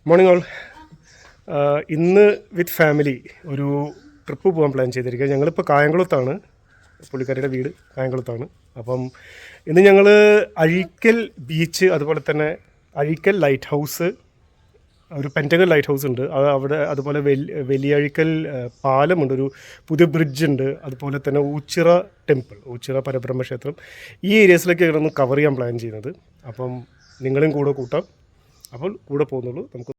Morning all. ഇന്ന് with family ഒരു trip പോകാൻ പ്ലാൻ ചെയ്തിരിക്കുക. ഞങ്ങളിപ്പോൾ കായംകുളത്താണ്, പുള്ളിക്കാരിയുടെ വീട് കായംകുളത്താണ്. അപ്പം ഇന്ന് ഞങ്ങൾ അഴീക്കൽ ബീച്ച്, അതുപോലെ തന്നെ അഴീക്കൽ ലൈറ്റ് ഹൗസ്, ഒരു പെൻറ്റഗൺ ലൈറ്റ് ഹൗസ് ഉണ്ട് അത് അവിടെ, അതുപോലെ വലിയഴീക്കൽ പാലമുണ്ട്, ഒരു പുതിയ ബ്രിഡ്ജുണ്ട്, അതുപോലെ തന്നെ ഊച്ചിറ ടെമ്പിൾ, ഊച്ചിറ പരബ്രഹ്മക്ഷേത്രം, ഈ ഏരിയാസിലേക്ക് ഒന്ന് കവർ ചെയ്യാൻ പ്ലാൻ ചെയ്യുന്നത്. അപ്പം നിങ്ങളും കൂടെ കൂട്ടാം. അപ്പോൾ കൂടെ പോകുന്നുള്ളൂ. നമുക്ക്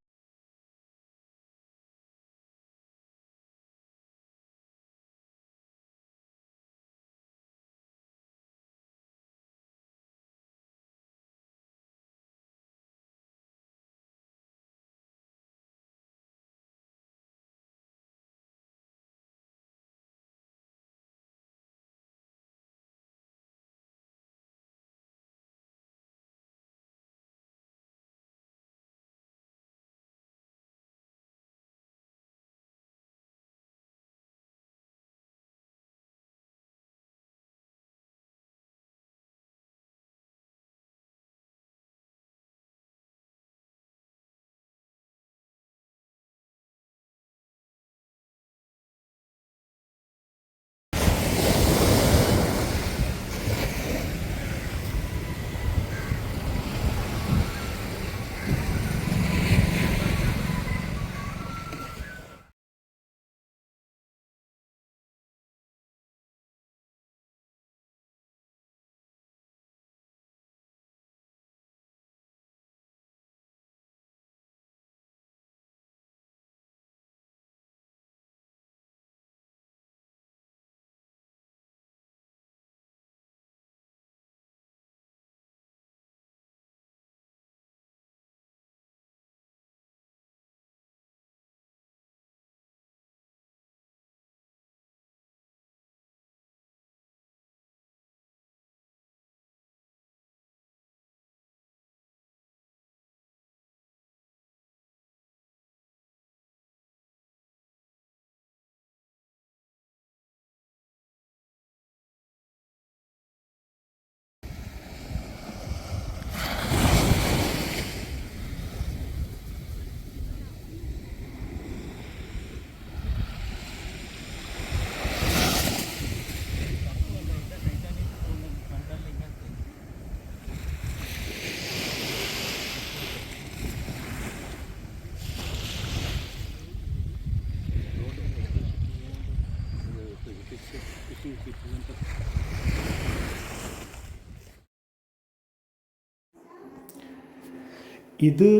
ഇത്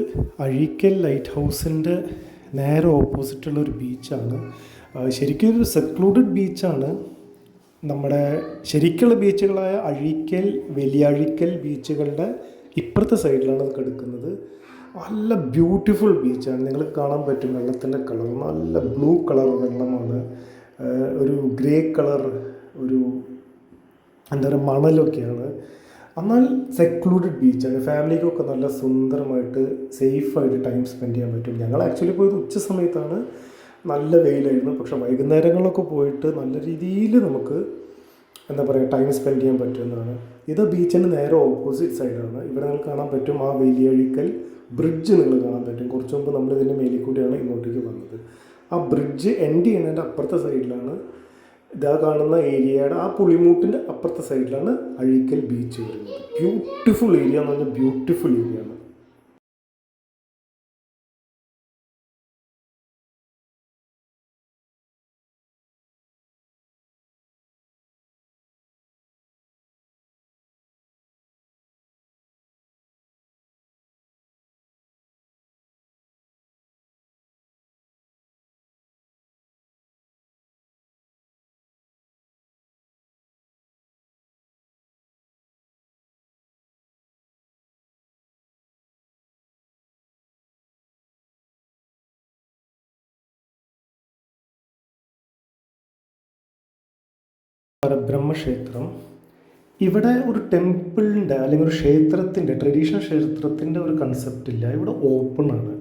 അഴീക്കൽ ലൈറ്റ് ഹൗസിൻ്റെ നേരെ ഓപ്പോസിറ്റുള്ളൊരു ബീച്ചാണ്. ശരിക്കും ഒരു സെക്ലൂഡഡ് ബീച്ചാണ്. നമ്മുടെ ശരിക്കുള്ള ബീച്ചുകളായ അഴീക്കൽ, വലിയഴീക്കൽ ബീച്ചുകളുടെ ഇപ്പുറത്തെ സൈഡിലാണ് അത് കിടക്കുന്നത്. നല്ല ബ്യൂട്ടിഫുൾ ബീച്ചാണ്. നിങ്ങൾ കാണാൻ പറ്റും വെള്ളത്തിൻ്റെ കളർ, നല്ല ബ്ലൂ കളർ വെള്ളമാണ്, ഒരു ഗ്രേ കളർ, ഒരു എന്താ പറയുക മണലൊക്കെയാണ്. എന്നാൽ സെക്ലൂഡഡ് ബീച്ചാണ്. ഫാമിലിക്കൊക്കെ നല്ല സുന്ദരമായിട്ട് സേഫായിട്ട് ടൈം സ്പെൻഡ് ചെയ്യാൻ പറ്റും. ഞങ്ങൾ ആക്ച്വലി പോയത് ഉച്ച സമയത്താണ്, നല്ല വെയിലായിരുന്നു. പക്ഷേ വൈകുന്നേരങ്ങളൊക്കെ പോയിട്ട് നല്ല രീതിയിൽ നമുക്ക് എന്താ പറയുക ടൈം സ്പെൻഡ് ചെയ്യാൻ പറ്റുന്നതാണ്. ഇത് ബീച്ചിന് നേരെ ഓപ്പോസിറ്റ് സൈഡാണ്. ഇവിടെ നിങ്ങൾക്ക് കാണാൻ പറ്റും ആ വലിയഴീക്കൽ ബ്രിഡ്ജ് നിങ്ങൾ കാണാൻ പറ്റും. കുറച്ച് മുമ്പ് നമ്മളിതിൻ്റെ മേലിൽ കൂടിയാണ് ഇങ്ങോട്ടേക്ക് വന്നത്. ആ ബ്രിഡ്ജ് എൻഡ് ചെയ്യുന്നതിൻ്റെ അപ്പുറത്തെ സൈഡിലാണ് ഇതാ കാണുന്ന ഏരിയയുടെ ആ പുളിമൂട്ടിൻ്റെ അപ്പുറത്തെ സൈഡിലാണ് അഴീക്കൽ ബീച്ച് വരുന്നത്. ബ്യൂട്ടിഫുൾ ഏരിയ എന്ന് പറഞ്ഞാൽ ബ്യൂട്ടിഫുൾ ഏരിയ ആണ്. പരബ്രഹ്മക്ഷേത്രം, ഇവിടെ ഒരു ടെമ്പിളിൻ്റെ അല്ലെങ്കിൽ ഒരു ക്ഷേത്രത്തിൻ്റെ, ട്രഡീഷണൽ ക്ഷേത്രത്തിൻ്റെ ഒരു കൺസെപ്റ്റ് ഇല്ല. ഇവിടെ ഓപ്പൺ ആണ്.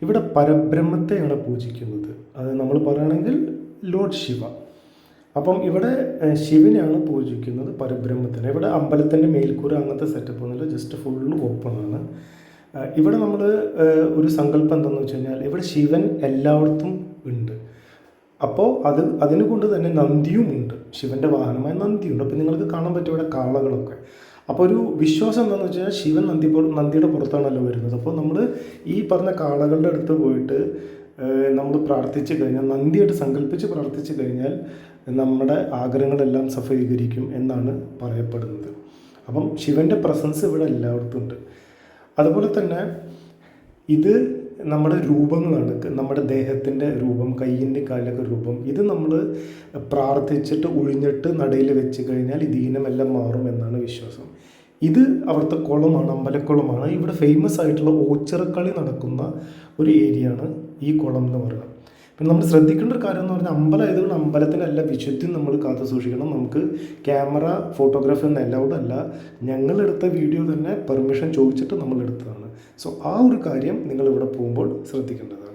ഇവിടെ പരബ്രഹ്മത്തെയാണ് പൂജിക്കുന്നത്. അത് നമ്മൾ പറയുകയാണെങ്കിൽ ലോർഡ് ശിവ. അപ്പം ഇവിടെ ശിവനെയാണ് പൂജിക്കുന്നത്, പരബ്രഹ്മത്തിനെ. ഇവിടെ അമ്പലത്തിൻ്റെ മേൽക്കൂര അങ്ങനത്തെ സെറ്റപ്പ് ഒന്നുമില്ല, ജസ്റ്റ് ഫുള്ള് ഓപ്പൺ ആണ്. ഇവിടെ നമ്മൾ ഒരു സങ്കല്പം എന്താണെന്ന് വെച്ച് കഴിഞ്ഞാൽ ഇവിടെ ശിവൻ എല്ലായിടത്തും ഉണ്ട്. അപ്പോൾ അതിന് കൊണ്ട് തന്നെ നന്ദിയും ഉണ്ട്, ശിവൻ്റെ വാഹനമായ നന്ദിയുണ്ട്. അപ്പോൾ നിങ്ങൾക്ക് കാണാൻ പറ്റും ഇവിടെ കാളകളൊക്കെ. അപ്പോൾ ഒരു വിശ്വാസം എന്താണെന്ന് വെച്ച് കഴിഞ്ഞാൽ ശിവൻ നന്ദിയുടെ പുറത്താണല്ലോ വരുന്നത്. അപ്പോൾ നമ്മൾ ഈ പറഞ്ഞ കാളകളുടെ അടുത്ത് പോയിട്ട് നമ്മൾ പ്രാർത്ഥിച്ചു കഴിഞ്ഞാൽ, നന്ദിയായിട്ട് സങ്കല്പിച്ച് പ്രാർത്ഥിച്ചു കഴിഞ്ഞാൽ നമ്മുടെ ആഗ്രഹങ്ങളെല്ലാം സഫലീകരിക്കും എന്നാണ് പറയപ്പെടുന്നത്. അപ്പം ശിവൻ്റെ പ്രസൻസ് ഇവിടെ എല്ലായിടത്തും ഉണ്ട്. അതുപോലെ തന്നെ ഇത് നമ്മുടെ രൂപങ്ങളാണ്, നമ്മുടെ ദേഹത്തിൻ്റെ രൂപം, കയ്യിൻ്റെ കാലൊക്കെ രൂപം. ഇത് നമ്മൾ പ്രാർത്ഥിച്ചിട്ട് ഒഴിഞ്ഞിട്ട് നടയിൽ വെച്ച് കഴിഞ്ഞാൽ ഈ ദീനമെല്ലാം മാറും എന്നാണ് വിശ്വാസം. ഇത് അവിടുത്തെ കുളമാണ്, അമ്പലക്കുളമാണ്. ഇവിടെ ഫേമസ് ആയിട്ടുള്ള ഓച്ചിറക്കളി നടക്കുന്ന ഒരു ഏരിയ ആണ് ഈ കുളം എന്ന് പറയുന്നത്. പിന്നെ നമ്മൾ ശ്രദ്ധിക്കേണ്ട ഒരു കാര്യം എന്ന് പറഞ്ഞാൽ അമ്പലം ആയതുകൊണ്ട് അമ്പലത്തിൻ്റെ എല്ലാ വിശുദ്ധിയും നമ്മൾ കാത്തു സൂക്ഷിക്കണം. നമുക്ക് ക്യാമറ ഫോട്ടോഗ്രാഫി ഒന്നും അലൗഡ് അല്ല. ഞങ്ങളെടുത്ത വീഡിയോ തന്നെ പെർമിഷൻ ചോദിച്ചിട്ട് നമ്മൾ എടുത്തതാണ്. സോ ആ ഒരു കാര്യം നിങ്ങൾ ഇവിടെ പോകുമ്പോൾ ശ്രദ്ധിക്കേണ്ടതാണ്.